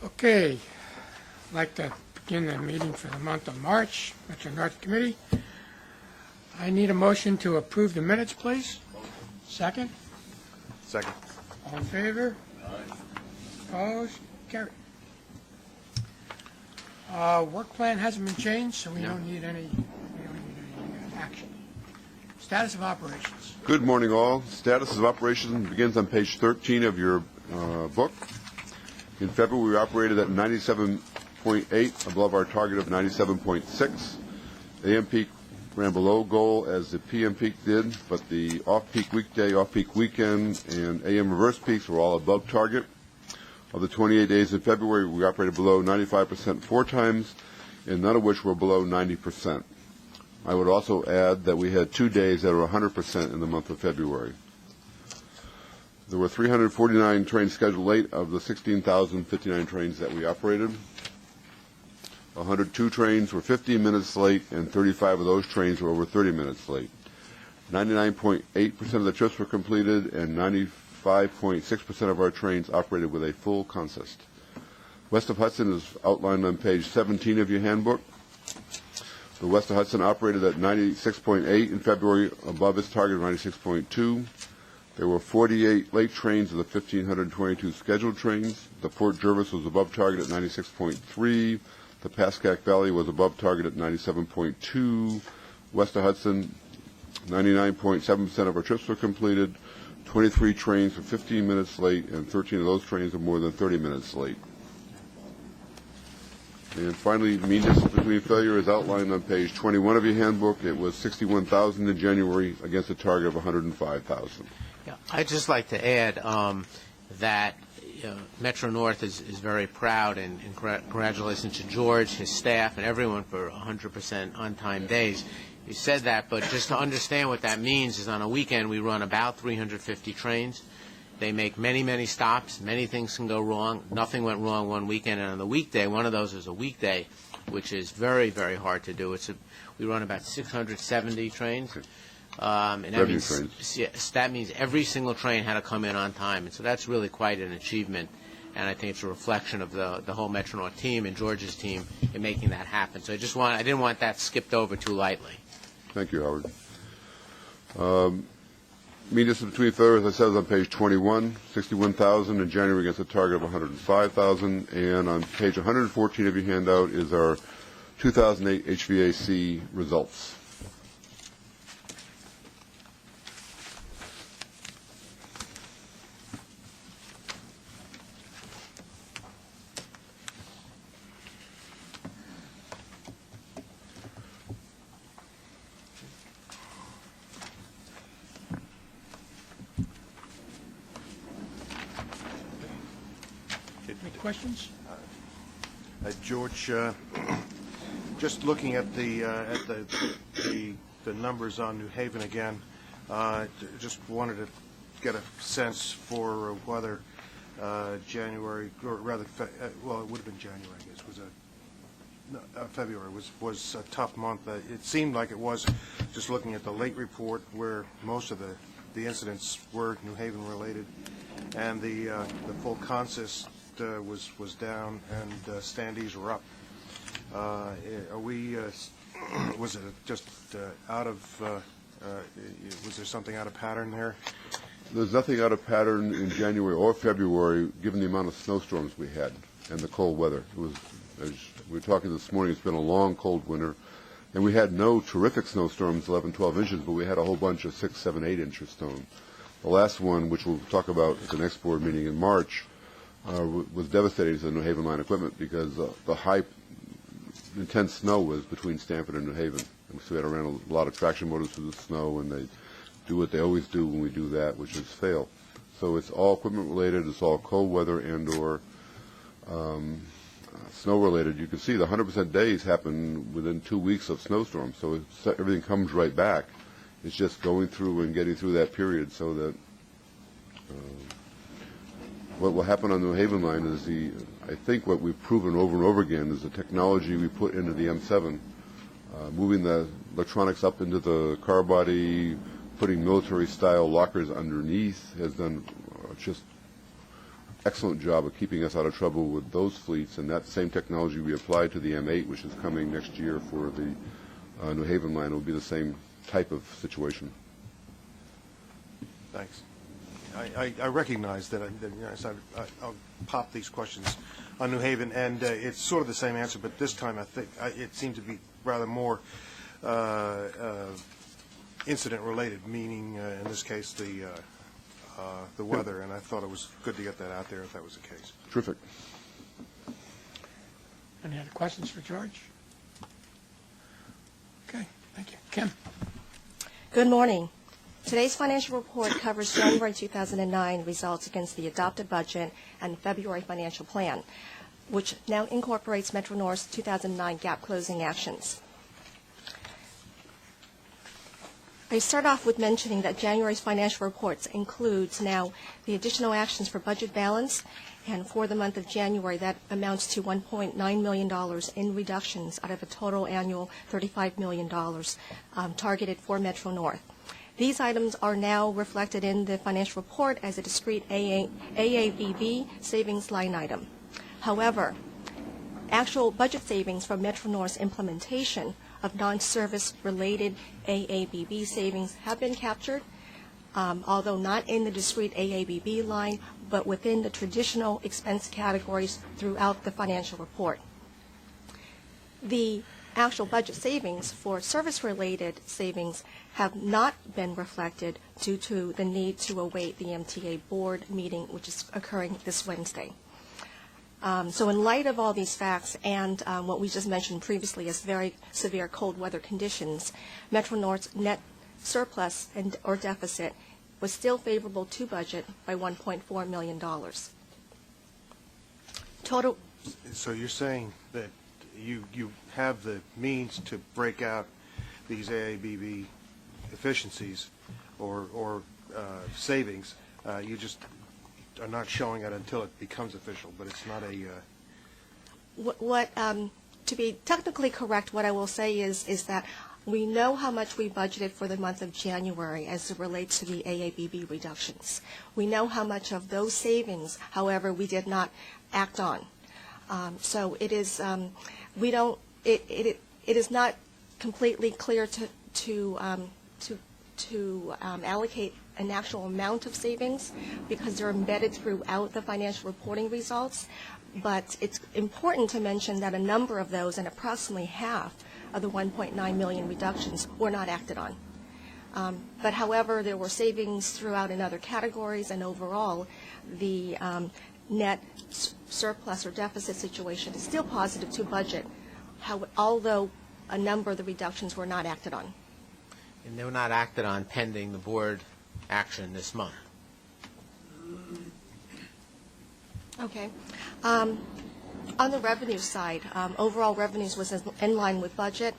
Okay, I'd like to begin the meeting for the month of March, Metro North Committee. I need a motion to approve the minutes, please. Second? Second. All in favor? Opposed? Carried. Work plan hasn't been changed, so we don't need any action. Status of operations. Good morning, all. Status of operations begins on page 13 of your book. In February, we operated at 97.8, above our target of 97.6. AM peak ran below goal as the PM peak did, but the off-peak weekday, off-peak weekend, and AM reverse peaks were all above target. Of the 28 days in February, we operated below 95% 4 times, and none of which were below 90%. I would also add that we had 2 days that were 100% in the month of February. There were 349 trains scheduled late of the 16,059 trains that we operated. 102 trains were 15 minutes late, and 35 of those trains were over 30 minutes late. 99.8% of the trips were completed, and 95.6% of our trains operated with a full consist. West of Hudson is outlined on page 17 of your handbook. The West of Hudson operated at 96.8 in February, above its target of 96.2. There were 48 late trains of the 1,522 scheduled trains. The Port Jervis was above target at 96.3. The Pascack Valley was above target at 97.2. West of Hudson, 99.7% of our trips were completed. 23 trains were 15 minutes late, and 13 of those trains were more than 30 minutes late. And finally, mean distance between failure is outlined on page 21 of your handbook. It was 61,000 in January against a target of 105,000. Yeah, I'd just like to add that Metro North is very proud, and congratulations to George, his staff, and everyone for 100% on-time days. You said that, but just to understand what that means is on a weekend we run about 350 trains. They make many, many stops. Many things can go wrong. Nothing went wrong one weekend, and on the weekday, one of those is a weekday, which is very, very hard to do. We run about 670 trains. And that means every single train had to come in on time, and so that's really quite an achievement, and I think it's a reflection of the whole Metro North team and George's team in making that happen. So I didn't want that skipped over too lightly. Thank you, Howard. Mean distance between failures, as I said, is on page 21, 61,000 in January against a target of 105,000, and on page 114 of your handout is our 2008 HVAC results. Any questions? George, just looking at the numbers on New Haven again, just wanted to get a sense for whether January, or rather, well, it would have been January, I guess, February was a tough month. It seemed like it was, just looking at the late report, where most of the incidents were New Haven related, and the full consist was down, and standees were up. Was it just out of, was there something out of pattern there? There's nothing out of pattern in January or February, given the amount of snowstorms we had and the cold weather. It was, as we were talking this morning, it's been a long, cold winter, and we had no terrific snowstorms, 11, 12 inches, but we had a whole bunch of 6, 7, 8 inch of snow. The last one, which we'll talk about at the next board meeting in March, was devastating to the New Haven line equipment, because the high, intense snow was between Stamford and New Haven. And so we had to run a lot of traction motors through the snow, and they do what they always do when we do that, which is fail. So it's all equipment related. It's all cold weather and or snow related. You can see the 100% days happen within 2 weeks of snowstorms. So everything comes right back. It's just going through and getting through that period, so that what will happen on the New Haven line is I think what we've proven over and over again is the technology we put into the M7, moving the electronics up into the car body, putting military-style lockers underneath, has done just excellent job of keeping us out of trouble with those fleets, and that same technology we applied to the M8, which is coming next year for the New Haven line, will be the same type of situation. Thanks. I recognize that, so I'll pop these questions on New Haven, and it's sort of the same answer, but this time I think it seemed to be rather more incident-related, meaning in this case the weather, and I thought it was good to get that out there if that was the case. Terrific. Any other questions for George? Okay, thank you. Kim? Good morning. Today's financial report covers January 2009 results against the adopted budget and February financial plan, which now incorporates Metro North's 2009 gap closing actions. I start off with mentioning that January's financial reports includes now the additional actions for budget balance, and for the month of January that amounts to $1.9 million in reductions out of a total annual $35 million targeted for Metro North. These items are now reflected in the financial report as a discrete AABB savings line item. However, actual budget savings from Metro North's implementation of non-service related AABB savings have been captured, although not in the discrete AABB line, but within the traditional expense categories throughout the financial report. The actual budget savings for service-related savings have not been reflected due to the need to await the MTA Board meeting, which is occurring this Wednesday. So in light of all these facts and what we just mentioned previously as very severe cold weather conditions, Metro North's net surplus or deficit was still favorable to budget by $1.4 million. Total. So you're saying that you have the means to break out these AABB efficiencies or savings. You just are not showing it until it becomes official, but it's not a... To be technically correct, what I will say is that we know how much we budgeted for the month of January as it relates to the AABB reductions. We know how much of those savings, however, we did not act on. So it is it is not completely clear to allocate an actual amount of savings because they're embedded throughout the financial reporting results. But it's important to mention that a number of those, and approximately half of the 1.9 million reductions, were not acted on. But however, there were savings throughout in other categories, and overall, the net surplus or deficit situation is still positive to budget, although a number of the reductions were not acted on. And they were not acted on pending the board action this month. Okay. On the revenue side, overall revenues was in line with budget.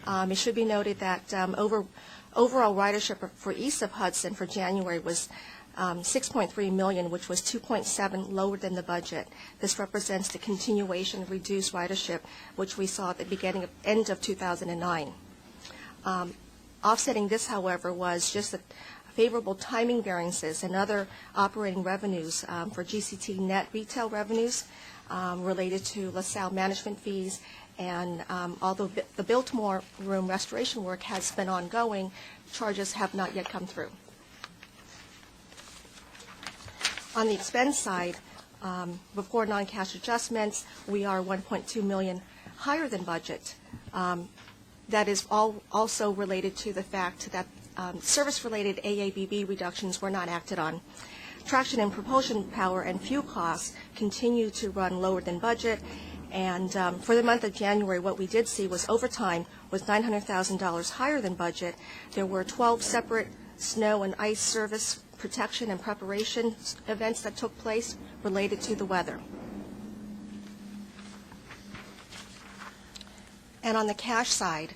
It should be noted that overall ridership for east of Hudson for January was 6.3 million, which was 2.7 lower than the budget. This represents the continuation of reduced ridership, which we saw at the end of 2009. Offsetting this, however, was just the favorable timing variances and other operating revenues for GCT net retail revenues related to LaSalle management fees. And although the Biltmore room restoration work has been ongoing, charges have not yet come through. On the expense side, before non-cash adjustments, we are 1.2 million higher than budget. That is also related to the fact that service-related AABB reductions were not acted on. Traction and propulsion power and fuel costs continue to run lower than budget. And for the month of January, what we did see was overtime was $900,000 higher than budget. There were 12 separate snow and ice service protection and preparation events that took place related to the weather. And on the cash side,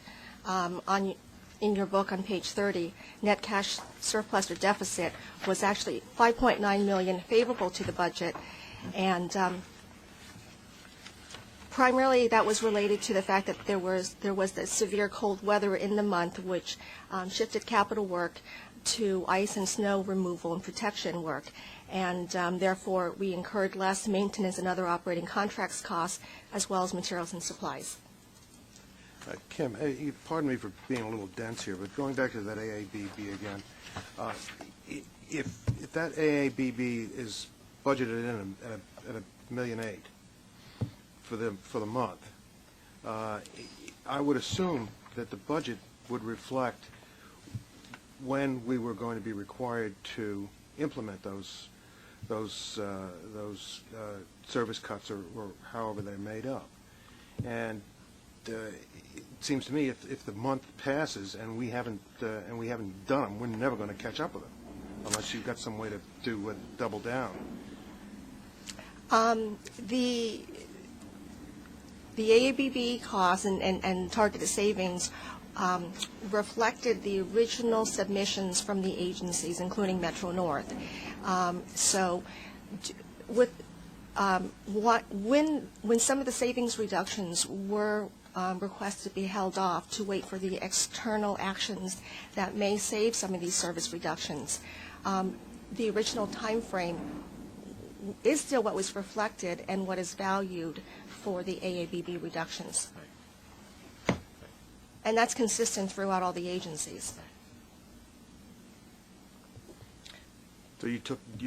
in your book on page 30, net cash surplus or deficit was actually 5.9 million favorable to the budget, and primarily that was related to the fact that there was the severe cold weather in the month, which shifted capital work to ice and snow removal and protection work, and therefore we incurred less maintenance and other operating contracts costs, as well as materials and supplies. Kim, pardon me for being a little dense here, but going back to that AABB again, if that AABB is budgeted in at $1.8 million for the month, I would assume that the budget would reflect when we were going to be required to implement those service cuts or however they're made up. And it seems to me if the month passes and we haven't done them, we're never going to catch up with them unless you've got some way to do double down. The AABB costs and targeted savings reflected the original submissions from the agencies, including Metro North. So with when some of the savings reductions were requested to be held off to wait for the external actions that may save some of these service reductions, the original time frame is still what was reflected and what is valued for the AABB reductions. And that's consistent throughout all the agencies. So you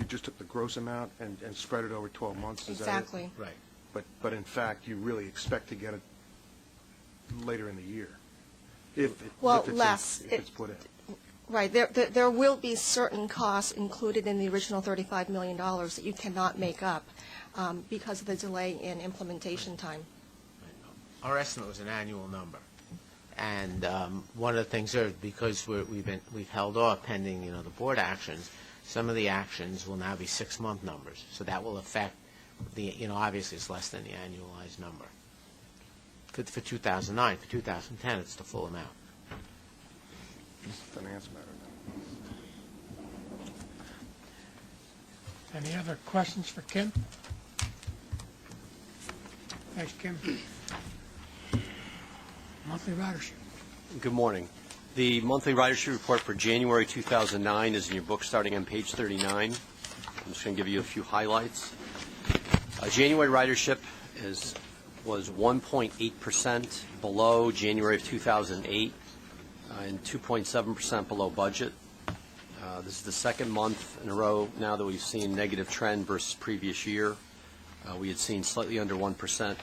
just took the gross amount and spread it over 12 months? Is Exactly. That it? Right. But in fact, you really expect to get it later in the year? If it's put in. Right. There will be certain costs included in the original $35 million that you cannot make up because of the delay in implementation time. Our estimate was an annual number. And one of the things there, because we've held off pending, the board actions, some of the actions will now be 6-month numbers. So that will affect obviously it's less than the annualized number. For 2009, for 2010, it's the full amount. Finance matter. Any other questions for Kim? Thanks, Kim. Monthly ridership. Good morning. The monthly ridership report for January 2009 is in your book starting on page 39. I'm just going to give you a few highlights. January ridership was 1.8% below January of 2008 and 2.7% below budget. This is the second month in a row now that we've seen negative trend versus previous year. We had seen slightly under 1%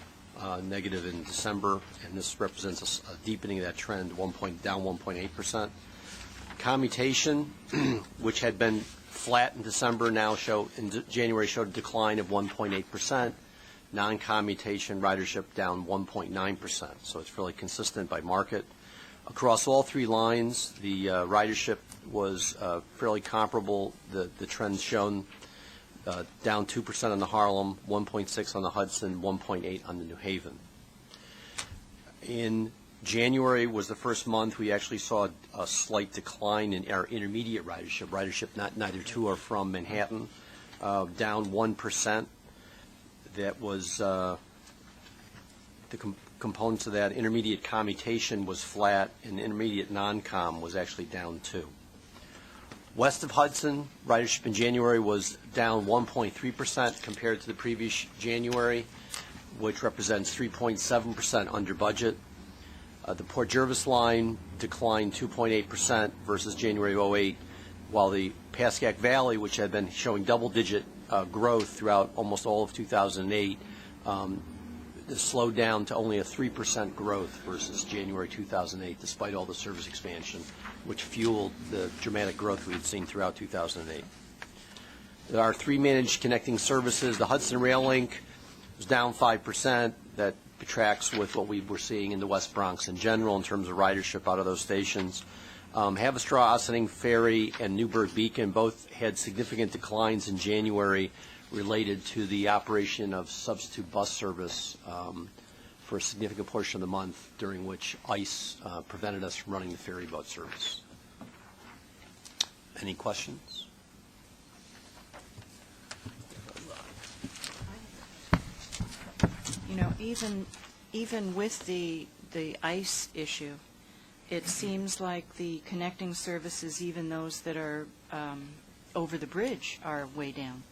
negative in December, and this represents a deepening of that trend, down 1.8%. Commutation, which had been flat in December, in January showed a decline of 1.8%. Non-commutation ridership down 1.9%, so it's fairly consistent by market. Across all three lines, the ridership was fairly comparable. The trends shown down 2% on the Harlem, 1.6 on the Hudson, 1.8 on the New Haven. In January was the first month we actually saw a slight decline in our intermediate ridership neither to or from Manhattan, down 1%. That was the components of that. Intermediate commutation was flat, and intermediate non-com was actually down 2. West of Hudson, ridership in January was down 1.3% compared to the previous January, which represents 3.7% under budget. The Port Jervis line declined 2.8% versus January of 2008, while the Pascack Valley, which had been showing double-digit growth throughout almost all of 2008, slowed down to only a 3% growth versus January 2008, despite all the service expansion, which fueled the dramatic growth we had seen throughout 2008. There are three managed connecting services. The Hudson Rail Link was down 5%. That tracks with what we were seeing in the West Bronx in general in terms of ridership out of those stations. Haverstraw, Ossining Ferry, and Newburgh Beacon both had significant declines in January related to the operation of substitute bus service for a significant portion of the month, during which ICE prevented us from running the ferry boat service. Any questions? Even with the ICE issue, it seems like the connecting services, even those that are over the bridge, are way down.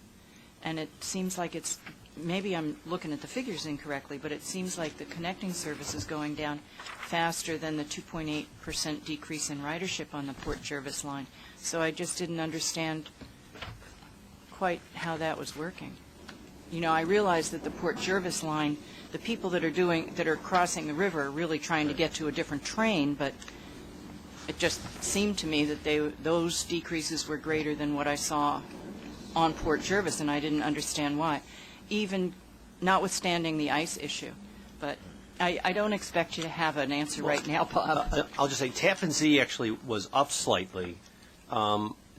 And it seems like it's, maybe I'm looking at the figures incorrectly, but it seems like the connecting service is going down faster than the 2.8% decrease in ridership on the Port Jervis line. So I just didn't understand quite how that was working. You know, I realize that the Port Jervis line, the people that are crossing the river are really trying to get to a different train, but it just seemed to me that those decreases were greater than what I saw on Port Jervis, and I didn't understand why, even notwithstanding the ice issue. But I don't expect you to have an answer right now, Bob. I'll just say Tappan Zee actually was up slightly.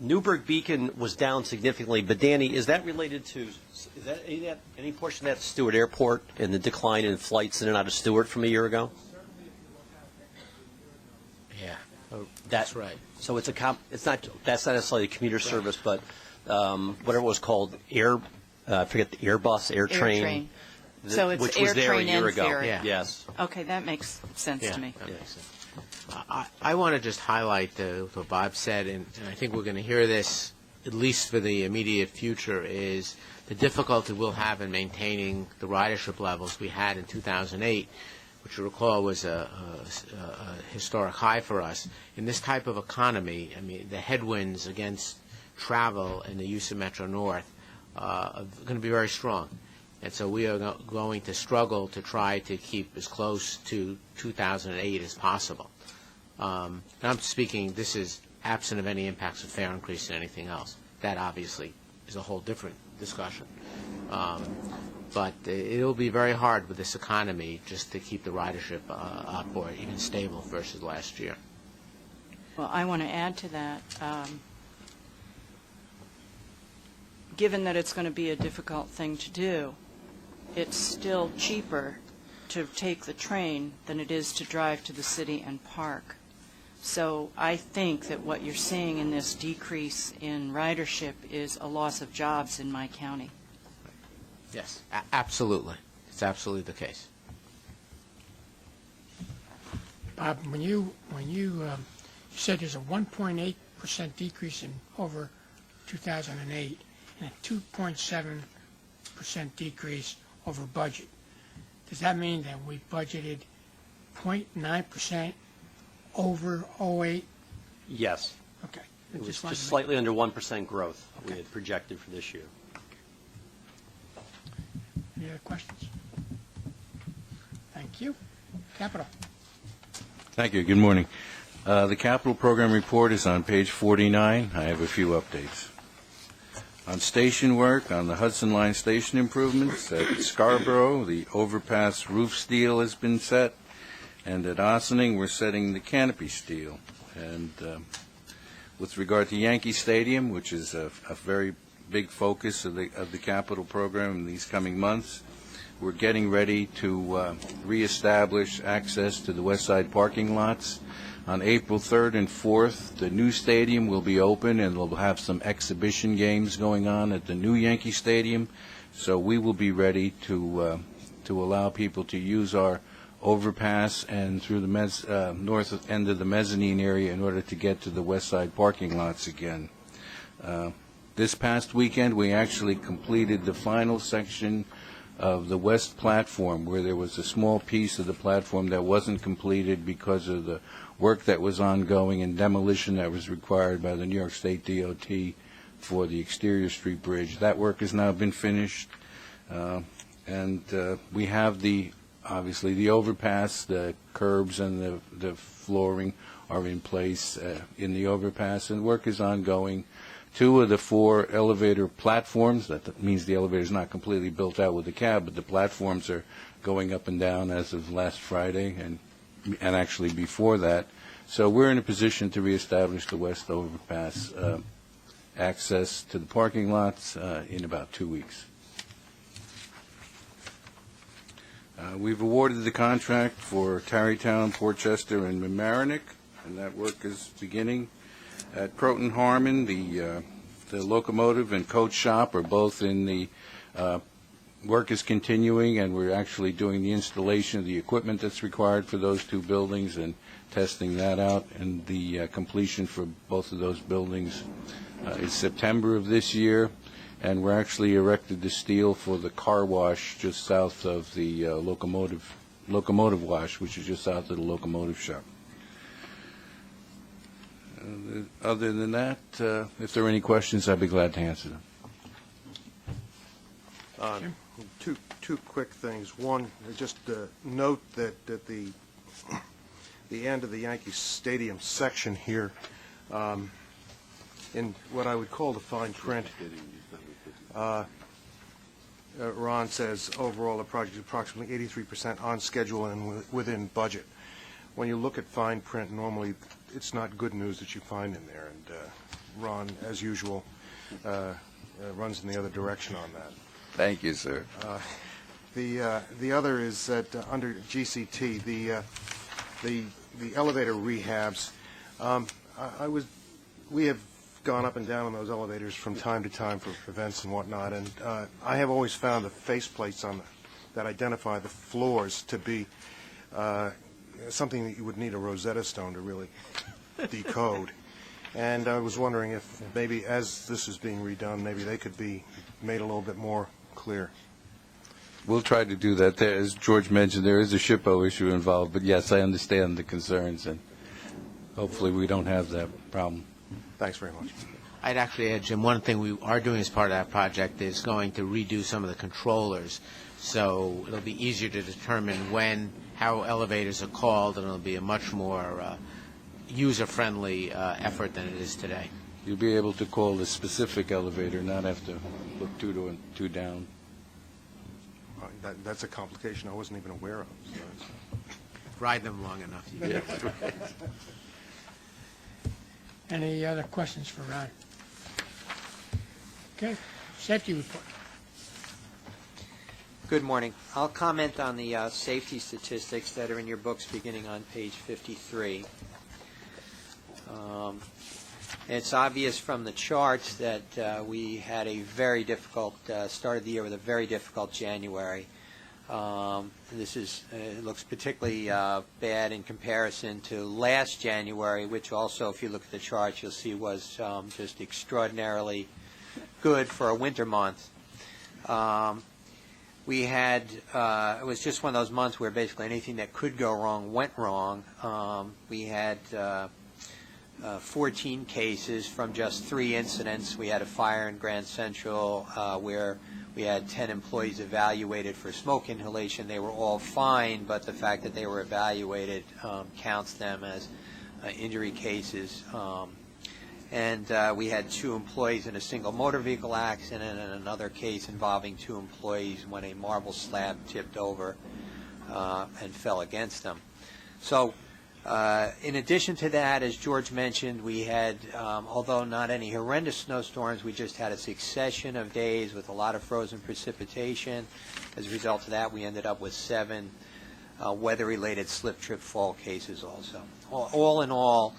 Newburgh Beacon was down significantly, but Danny, is that related to, is that any portion of that Stewart Airport and the decline in flights in and out of Stewart from a year ago? Yeah, that's right. So it's that's not necessarily a commuter service, but whatever it was called, I forget the Airbus, Airtrain. So it's which was there a Airtrain year and ago. ferry. Yeah. Yes. Okay, that makes sense to me. that makes sense. I want to just highlight what Bob said, and I think we're going to hear this, at least for the immediate future, is the difficulty we'll have in maintaining the ridership levels we had in 2008, which you recall was a historic high for us. In this type of economy, I mean, the headwinds against travel and the use of Metro North are going to be very strong. And so we are going to struggle to try to keep as close to 2008 as possible. And I'm speaking, this is absent of any impacts of fare increase and anything else. That obviously is a whole different discussion. But it'll be very hard with this economy just to keep the ridership up or even stable versus last year. Well, I want to add to that. Given that it's going to be a difficult thing to do, it's still cheaper to take the train than it is to drive to the city and park. So I think that what you're seeing in this decrease in ridership is a loss of jobs in my county. Yes, absolutely. It's absolutely the case. Bob, when you said there's a 1.8% decrease in over 2008 and a 2.7% decrease over budget, does that mean that we budgeted 0.9% over 08? Yes. Okay. It was just slightly under 1% growth we had projected for this year. Any other questions? Thank you. Capital. Thank you. Good morning. The capital program report is on page 49. I have a few updates. On station work, on the Hudson Line station improvements, at Scarborough, the overpass roof steel has been set, and at Ossining, we're setting the canopy steel. And with regard to Yankee Stadium, which is a very big focus of the capital program in these coming months, we're getting ready to reestablish access to the west side parking lots. On April 3rd and 4th, the new stadium will be open, and we'll have some exhibition games going on at the new Yankee Stadium. So we will be ready to allow people to use our overpass and through the north end of the mezzanine area in order to get to the west side parking lots again. This past weekend, we actually completed the final section of the west platform, where there was a small piece of the platform that wasn't completed because of the work that was ongoing and demolition that was required by the New York State DOT for the exterior street bridge. That work has now been finished, and we have obviously the overpass, the curbs and the flooring are in place in the overpass, and work is ongoing. 2 of the 4 elevator platforms, that means the elevator is not completely built out with the cab, but the platforms are going up and down as of last Friday and actually before that. So we're in a position to reestablish the west overpass access to the parking lots in about 2 weeks. We've awarded the contract for Tarrytown, Portchester, and Mamaroneck, and that work is beginning. At Croton Harmon, the locomotive and coach shop are both in the Work is continuing, and we're actually doing the installation of the equipment that's required for those two buildings and testing that out. And the completion for both of those buildings is September of this year. And we're actually erected the steel for the car wash just south of the locomotive wash, which is just south of the locomotive shop. Other than that, if there are any questions, I'd be glad to answer them. Two quick things. One, just note that at the end of the Yankee Stadium section here, in what I would call the fine print, Ron says overall the project is approximately 83% on schedule and within budget. When you look at fine print, normally it's not good news that you find in there, and Ron, as usual, runs in the other direction on that. Thank you, sir. The other is that under GCT, the elevator rehabs, we have gone up and down on those elevators from time to time for events and whatnot, and I have always found the faceplates that identify the floors to be something that you would need a Rosetta Stone to really decode. And I was wondering if maybe as this is being redone, maybe they could be made a little bit more clear. We'll try to do that. As George mentioned, there is a SHPO issue involved, but yes, I understand the concerns, and hopefully we don't have that problem. Thanks very much. I'd actually add, Jim, one thing we are doing as part of that project is going to redo some of the controllers, so it'll be easier to determine how elevators are called, and it'll be a much more user-friendly effort than it is today. You'll be able to call the specific elevator, not have to look two down. That's a complication I wasn't even aware of. So Ride them long enough. Yeah. Any other questions for Ron? Okay, safety report. Good morning. I'll comment on the safety statistics that are in your books beginning on page 53. It's obvious from the charts that we had a very difficult start of the year with a very difficult January. It looks particularly bad in comparison to last January, which also, if you look at the charts, you'll see was just extraordinarily good for a winter month. We had, it was just one of those months where basically anything that could go wrong went wrong. We had 14 cases from just 3 incidents. We had a fire in Grand Central where we had 10 employees evaluated for smoke inhalation. They were all fine, but the fact that they were evaluated counts them as injury cases. And we had 2 employees in a single motor vehicle accident and another case involving 2 employees when a marble slab tipped over and fell against them. So in addition to that, as George mentioned, we had, although not any horrendous snowstorms, we just had a succession of days with a lot of frozen precipitation. As a result of that, we ended up with 7 weather-related slip, trip, fall cases also. All in all,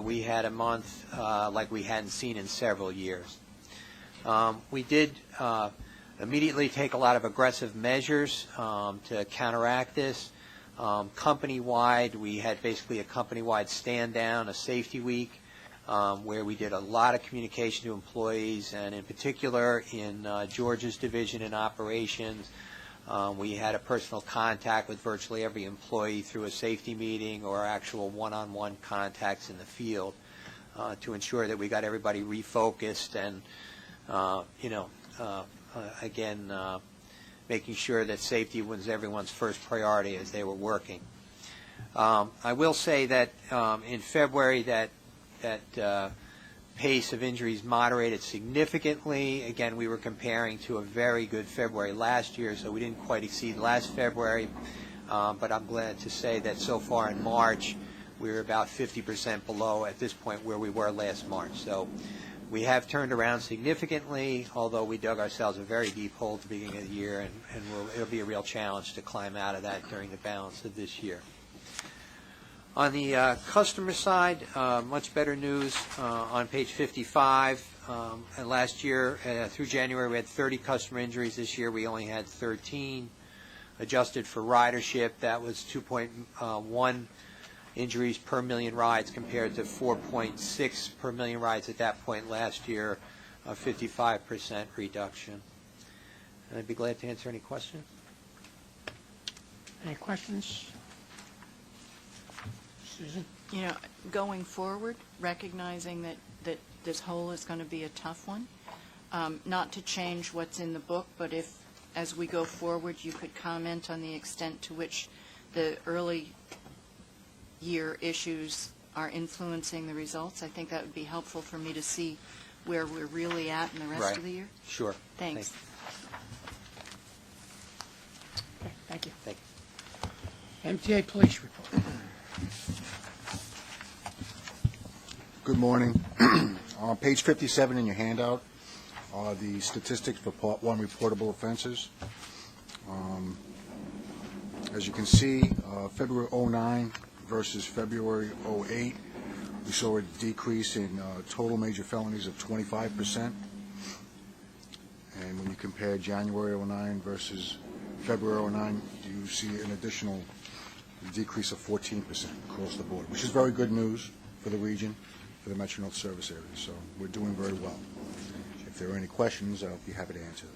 we had a month like we hadn't seen in several years. We did immediately take a lot of aggressive measures to counteract this. Company-wide, we had basically a company-wide stand-down, a safety week, where we did a lot of communication to employees, and in particular in George's division in operations, we had a personal contact with virtually every employee through a safety meeting or actual one-on-one contacts in the field to ensure that we got everybody refocused and, again, making sure that safety was everyone's first priority as they were working. I will say that in February that pace of injuries moderated significantly. Again, we were comparing to a very good February last year, so we didn't quite exceed last February. But I'm glad to say that so far in March, we're about 50% below at this point where we were last March. So we have turned around significantly, although we dug ourselves a very deep hole at the beginning of the year, and it'll be a real challenge to climb out of that during the balance of this year. On the customer side, much better news on page 55. And last year, through January, we had 30 customer injuries. This year, we only had 13. Adjusted for ridership, that was 2.1 injuries per million rides compared to 4.6 per million rides at that point last year, a 55% reduction. And I'd be glad to answer any questions. Any questions? Susan? You know, going forward, recognizing that this whole is going to be a tough one, not to change what's in the book, but if, as we go forward, you could comment on the extent to which the early year issues are influencing the results, I think that would be helpful for me to see where we're really at in the rest of the year. Sure. Thanks. Okay, thank you. Thank you. MTA Police Report. Good morning. On page 57 in your handout are the statistics for Part 1 reportable offenses. As you can see, February 09 versus February 08, we saw a decrease in total major felonies of 25%. And when you compare January 09 versus February 09, you see an additional decrease of 14% across the board, which is very good news for the region, for the Metro North service area. So we're doing very well. If there are any questions, I'll be happy to answer them.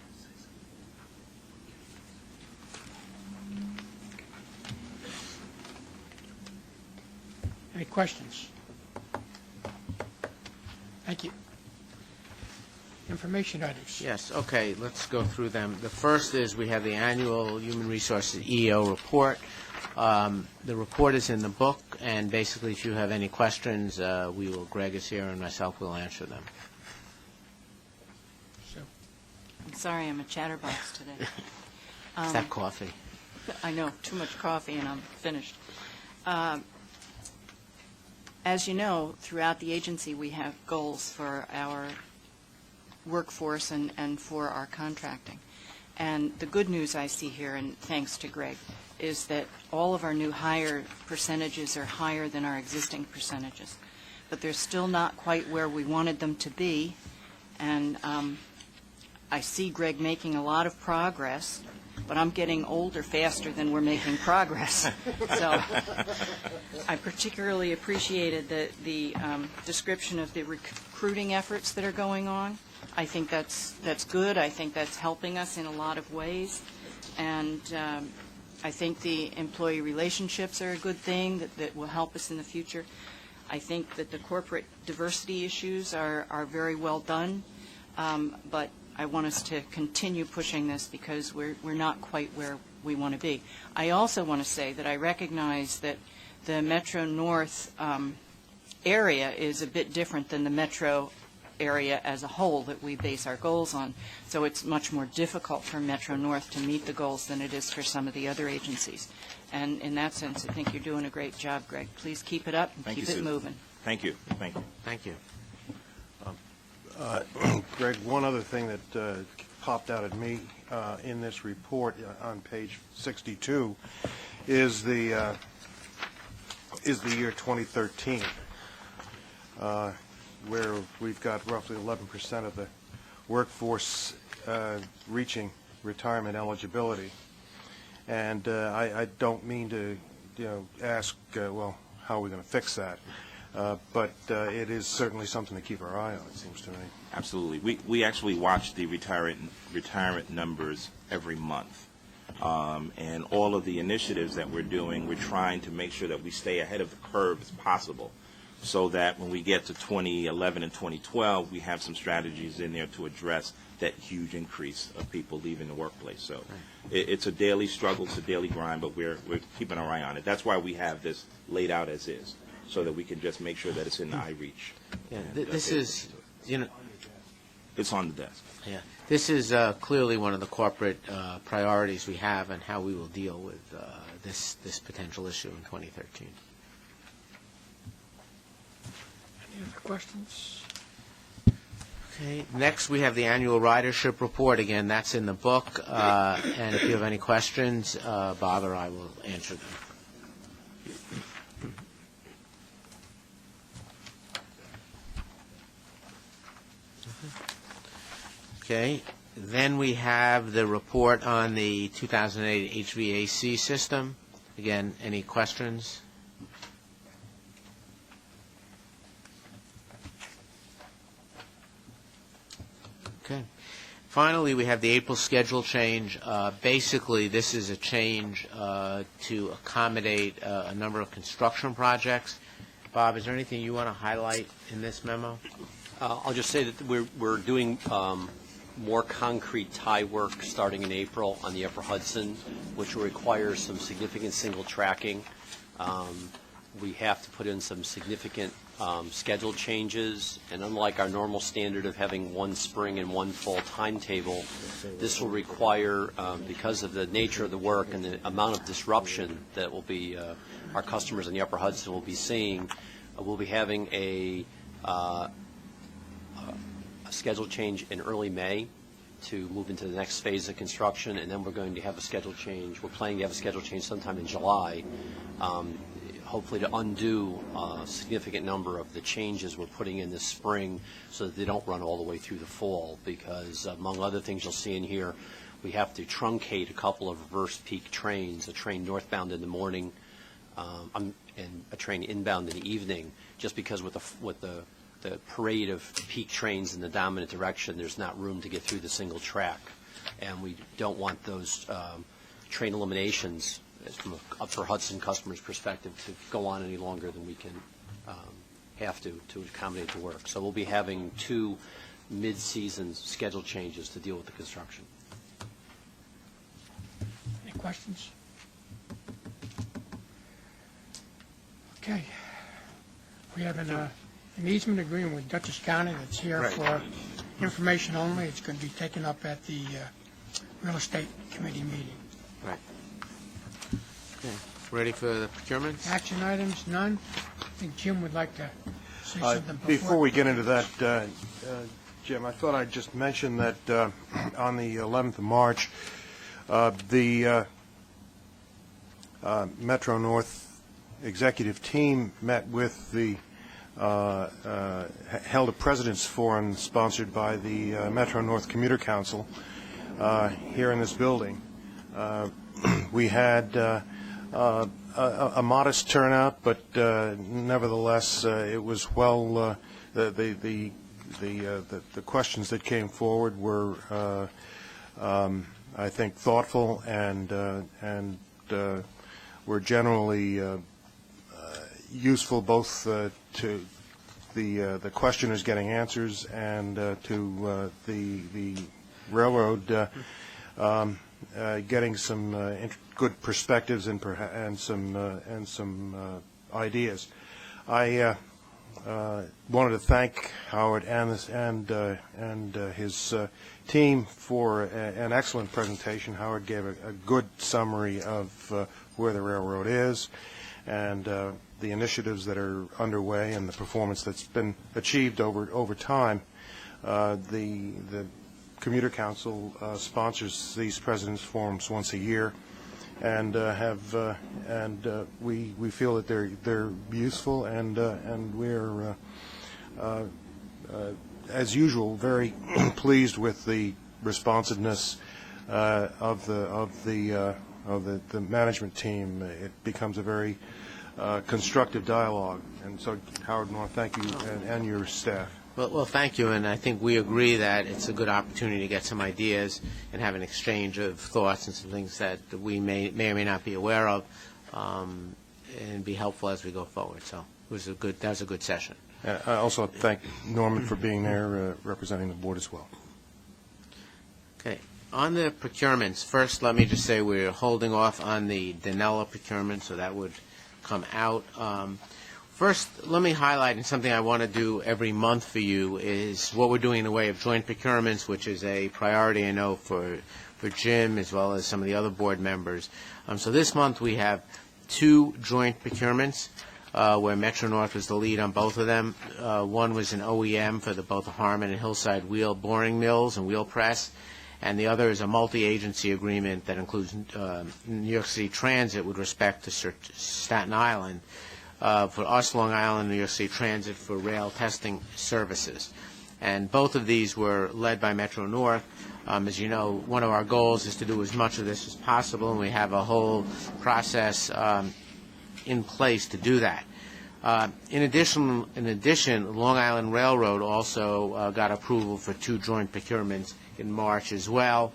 Any questions? Thank you. Information items. Yes, okay, let's go through them. The first is we have the annual Human Resources EO report. The report is in the book, and basically if you have any questions, Greg is here and myself will answer them. So, I'm sorry, I'm a chatterbox today. Is that coffee? I know, too much coffee and I'm finished. As you know, throughout the agency, we have goals for our workforce and for our contracting. And the good news I see here, and thanks to Greg, is that all of our new hire percentages are higher than our existing percentages. But they're still not quite where we wanted them to be. And I see Greg making a lot of progress, but I'm getting older faster than we're making progress. So I particularly appreciated the description of the recruiting efforts that are going on. I think that's good. I think that's helping us in a lot of ways. And I think the employee relationships are a good thing that will help us in the future. I think that the corporate diversity issues are very well done. But I want us to continue pushing this because we're not quite where we want to be. I also want to say that I recognize that the Metro North area is a bit different than the metro area as a whole that we base our goals on. So it's much more difficult for Metro North to meet the goals than it is for some of the other agencies. And in that sense, I think you're doing a great job, Greg. Please keep it up and keep it moving. Thank you. Thank you. Thank you. Greg, one other thing that popped out at me in this report on page 62 is the year 2013, where we've got roughly 11% of the workforce reaching retirement eligibility. And I don't mean to, ask, well, how are we going to fix that? But it is certainly something to keep our eye on, it seems to me. Absolutely. We actually watch the retirement numbers every month. And all of the initiatives that we're doing, we're trying to make sure that we stay ahead of the curve as possible so that when we get to 2011 and 2012, we have some strategies in there to address that huge increase of people leaving the workplace. So it's a daily struggle, it's a daily grind, but we're keeping our eye on it. That's why we have this laid out as is, so that we can just make sure that it's in the eye reach. Yeah, this is, it's on the desk. Yeah, this is clearly one of the corporate priorities we have and how we will deal with this potential issue in 2013. any other questions? Okay, next we have the annual ridership report. Again, that's in the book. And if you have any questions, Bob or I will answer them. Okay. Then we have the report on the 2008 HVAC system. Again, any questions? Okay. Finally, we have the April schedule change. Basically, this is a change to accommodate a number of construction projects. Bob, is there anything you want to highlight in this memo? I'll just say that we're doing more concrete tie work starting in April on the Upper Hudson, which will require some significant single tracking. We have to put in some significant schedule changes, and unlike our normal standard of having one spring and one fall timetable, this will require, because of the nature of the work and the amount of disruption that will be our customers in the Upper Hudson will be seeing, we'll be having a schedule change in early May to move into the next phase of construction, and then we're going to have a schedule change. We're planning to have a schedule change sometime in July, hopefully to undo a significant number of the changes we're putting in this spring so that they don't run all the way through the fall, because among other things you'll see in here, we have to truncate a couple of reverse peak trains, a train northbound in the morning and a train inbound in the evening, just because with the parade of peak trains in the dominant direction, there's not room to get through the single track. And we don't want those train eliminations from an Upper Hudson customer's perspective to go on any longer than we can have to accommodate the work. So we'll be having 2 mid-season schedule changes to deal with the construction. Any questions? Okay. We have an easement agreement with Dutchess County that's here for information only. It's going to be taken up at the Real Estate Committee meeting. Right. Okay. Ready for the procurements? Action items, none. I think Jim would like to say something Before we get into that, Jim, I thought I'd just mention that on the 11th of March, the Metro North executive team met with the held a President's Forum sponsored by the Metro North Commuter Council here in this building. We had a modest turnout, but nevertheless, it was well. The questions that came forward were, I think, thoughtful and were generally useful both to the questioners getting answers and to the railroad getting some good perspectives and some ideas. I wanted to thank Howard and his team for an excellent presentation. Howard gave a good summary of where the railroad is and the initiatives that are underway and the performance that's been achieved over time. The Commuter Council sponsors these President's Forums once a year, and we feel that they're useful, and we're as usual very pleased with the responsiveness of the management team. It becomes a very constructive dialogue, and so Howard, I want to thank you and your staff. Well, thank you, and I think we agree that it's a good opportunity to get some ideas and have an exchange of thoughts and some things that we may or may not be aware of, and be helpful as we go forward. So that was a good session. I also thank Norman for being there, representing the board as well. Okay. On the procurements, first let me just say we're holding off on the Danella procurement, so that would come out. First, let me highlight, and something I want to do every month for you, is what we're doing in the way of joint procurements, which is a priority, I know, for Jim as well as some of the other board members. So this month we have 2 joint procurements where Metro North was the lead on both of them. One was an OEM for both the Harmon and Hillside wheel boring mills and wheel press, and the other is a multi-agency agreement that includes New York City Transit with respect to Staten Island, for us, Long Island, New York City Transit for rail testing services. and both of these were led by Metro North. As you know, one of our goals is to do as much of this as possible, and we have a whole process in place to do that. In addition, Long Island Railroad also got approval for 2 joint procurements in March as well,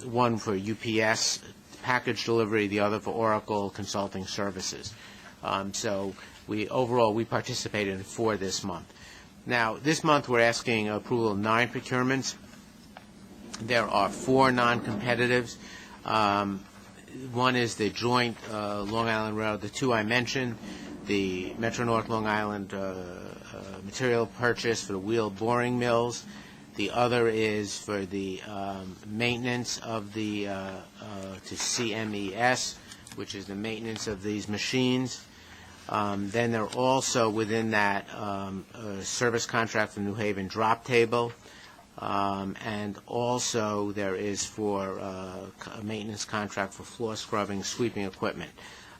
one for UPS package delivery, the other for Oracle Consulting Services. So overall, we participated in 4 this month. Now, this month we're asking approval of 9 procurements. There are 4 non-competitives. One is the joint Long Island Railroad, the 2 I mentioned, the Metro North Long Island material purchase for the wheel boring mills. The other is for the maintenance of the to CMES, which is the maintenance of these machines. Then there are also within that a service contract for New Haven drop table, and also there is for a maintenance contract for floor scrubbing, sweeping equipment.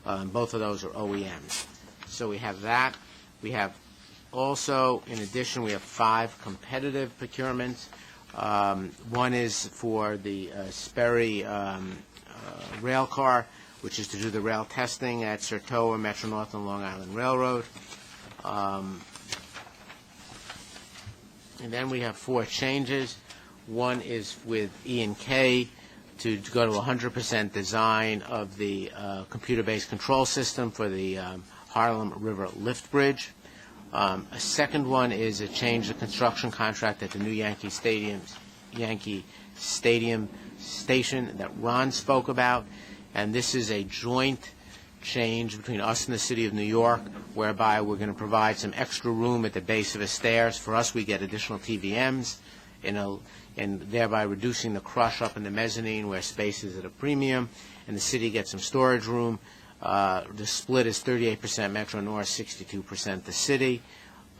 Both of those are OEMs. So we have that. We have also, in addition, we have 5 competitive procurements. One is for the Sperry rail car, which is to do the rail testing at Sertoa, Metro North, and Long Island Railroad. And then we have 4 changes. One is with E&K to go to 100% design of the computer-based control system for the Harlem River Lift Bridge. A second one is a change of construction contract at the new Yankee Stadium station that Ron spoke about, and this is a joint change between us and the City of New York, whereby we're going to provide some extra room at the base of the stairs. For us, we get additional TVMs, and thereby reducing the crush up in the mezzanine where space is at a premium, and the city gets some storage room. The split is 38% Metro North, 62% the city.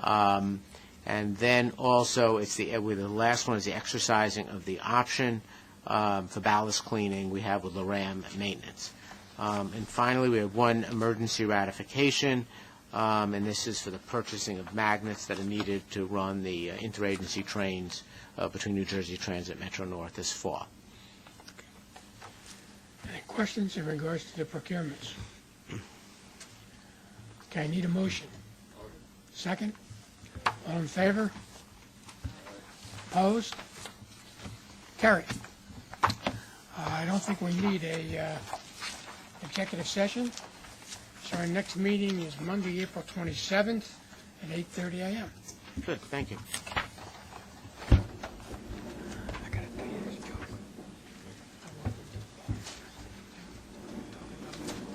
And then also, the last one is the exercising of the option for ballast cleaning we have with LRAM maintenance. And finally, we have 1 emergency ratification, and this is for the purchasing of magnets that are needed to run the interagency trains between New Jersey Transit Metro North this fall. Any questions in regards to the procurements? Okay, I need a motion. Second? All in favor? Opposed? Carried. I don't think we need a executive session. So our next meeting is Monday, April 27th at 8:30 a.m. Good, thank you.